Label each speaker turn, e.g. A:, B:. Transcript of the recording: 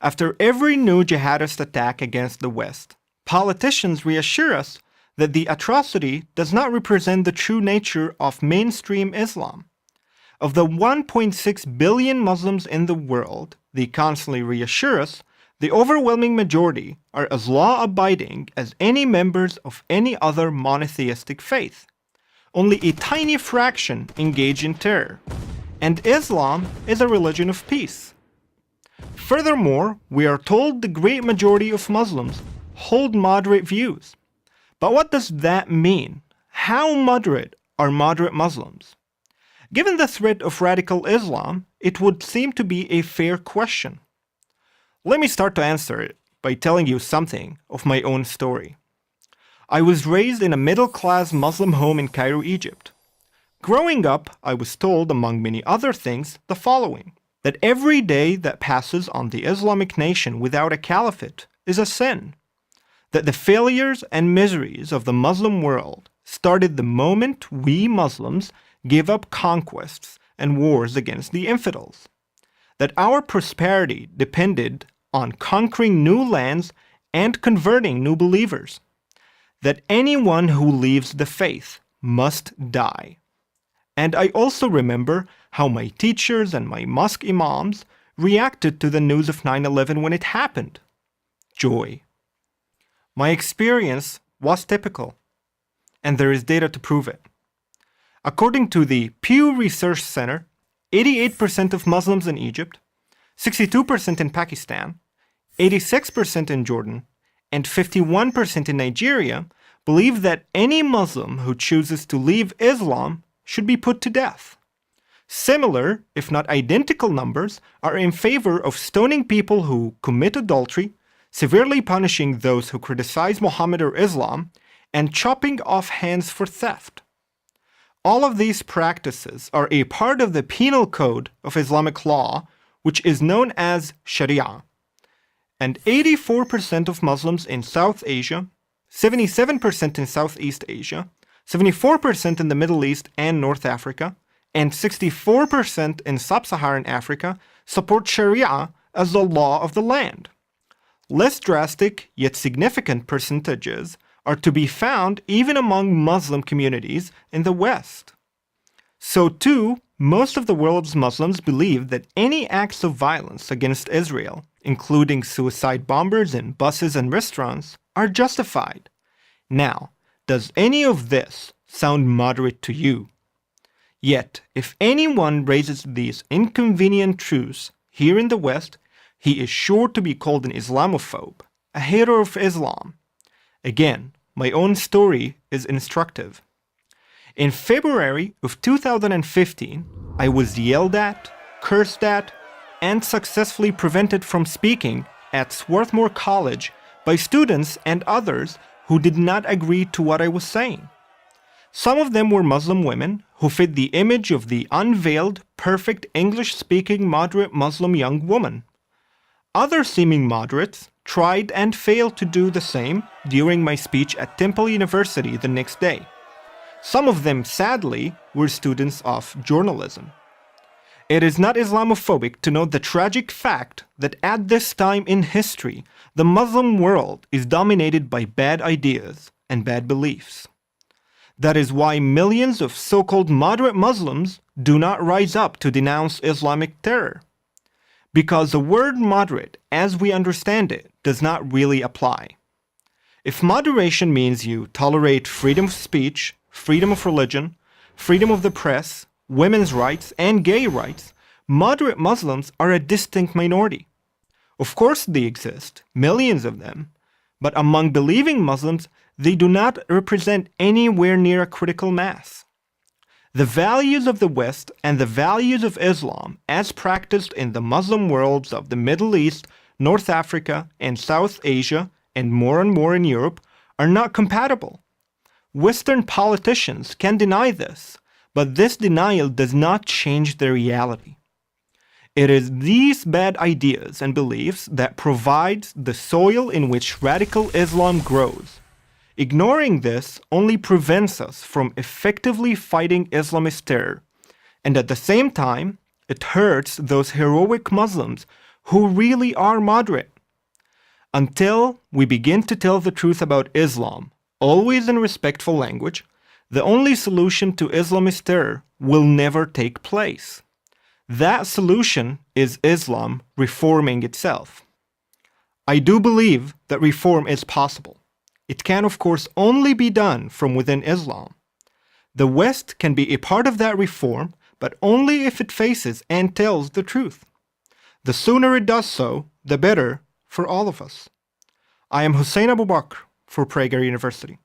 A: After every new jihadist attack against the West, politicians reassure us that the atrocity does not represent the true nature of mainstream Islam. Of the 1.6 billion Muslims in the world, they constantly reassure us the overwhelming majority are as law-abiding as any members of any other monotheistic faith. Only a tiny fraction engage in terror, and Islam is a religion of peace. Furthermore, we are told the great majority of Muslims hold moderate views. But what does that mean? How moderate are moderate Muslims? Given the threat of radical Islam, it would seem to be a fair question. Let me start to answer it by telling you something of my own story. I was raised in a middle-class Muslim home in Cairo, Egypt. Growing up, I was told, among many other things, the following: that every day that passes on the Islamic nation without a caliphate is a sin, that the failures and miseries of the Muslim world started the moment we Muslims gave up conquests and wars against the infidels, that our prosperity depended on conquering new lands and converting new believers, that anyone who leaves the faith must die. And I also remember how my teachers and my mosque imams reacted to the news of 9/11 when it happened. Joy. My experience was typical, and there is data to prove it. According to the Pew Research Center, 88% of Muslims in Egypt, 62% in Pakistan, 86% in Jordan, and 51% in Nigeria believe that any Muslim who chooses to leave Islam should be put to death. Similar, if not identical numbers, are in favor of stoning people who commit adultery, severely punishing those who criticize Muhammad or Islam, and chopping off hands for theft. All of these practices are a part of the penal code of Islamic law, which is known as Sharia. And 84% of Muslims in South Asia, 77% in Southeast Asia, 74% in the Middle East and North Africa, and 64% in Sub-Saharan Africa support Sharia as the law of the land. Less drastic, yet significant percentages are to be found even among Muslim communities in the West. So too, most of the world's Muslims believe that any acts of violence against Israel, including suicide bombers in buses and restaurants, are justified. Now, does any of this sound moderate to you? Yet, if anyone raises these inconvenient truths here in the West, he is sure to be called an Islamophobe, a hater of Islam. Again, my own story is instructive. In February of 2015, I was yelled at, cursed at, and successfully prevented from speaking at Swarthmore College by students and others who did not agree to what I was saying. Some of them were Muslim women who fit the image of the unveiled, perfect English-speaking moderate Muslim young woman. Other seeming moderates tried and failed to do the same during my speech at Temple University the next day. Some of them, sadly, were students of journalism. It is not Islamophobic to note the tragic fact that at this time in history, the Muslim world is dominated by bad ideas and bad beliefs. That is why millions of so-called moderate Muslims do not rise up to denounce Islamic terror. Because the word moderate, as we understand it, does not really apply. If moderation means you tolerate freedom of speech, freedom of religion, freedom of the press, women's rights, and gay rights, moderate Muslims are a distinct minority. Of course they exist, millions of them, but among believing Muslims, they do not represent anywhere near a critical mass. The values of the West and the values of Islam, as practiced in the Muslim worlds of the Middle East, North Africa, and South Asia, and more in Europe, are not compatible. Western politicians can deny this, but this denial does not change the reality. It is these bad ideas and beliefs that provides the soil in which radical Islam grows. Ignoring this only prevents us from effectively fighting Islamist terror, and at the same time, it hurts those heroic Muslims who really are moderate. Until we begin to tell the truth about Islam, always in respectful language, the only solution to Islamist terror will never take place. That solution is Islam reforming itself. I do believe that reform is possible. It can, of course, only be done from within Islam. The West can be a part of that reform, but only if it faces and tells the truth. The sooner it does so, the better for all of us. I am Hussein Abu Bakr for Prager University.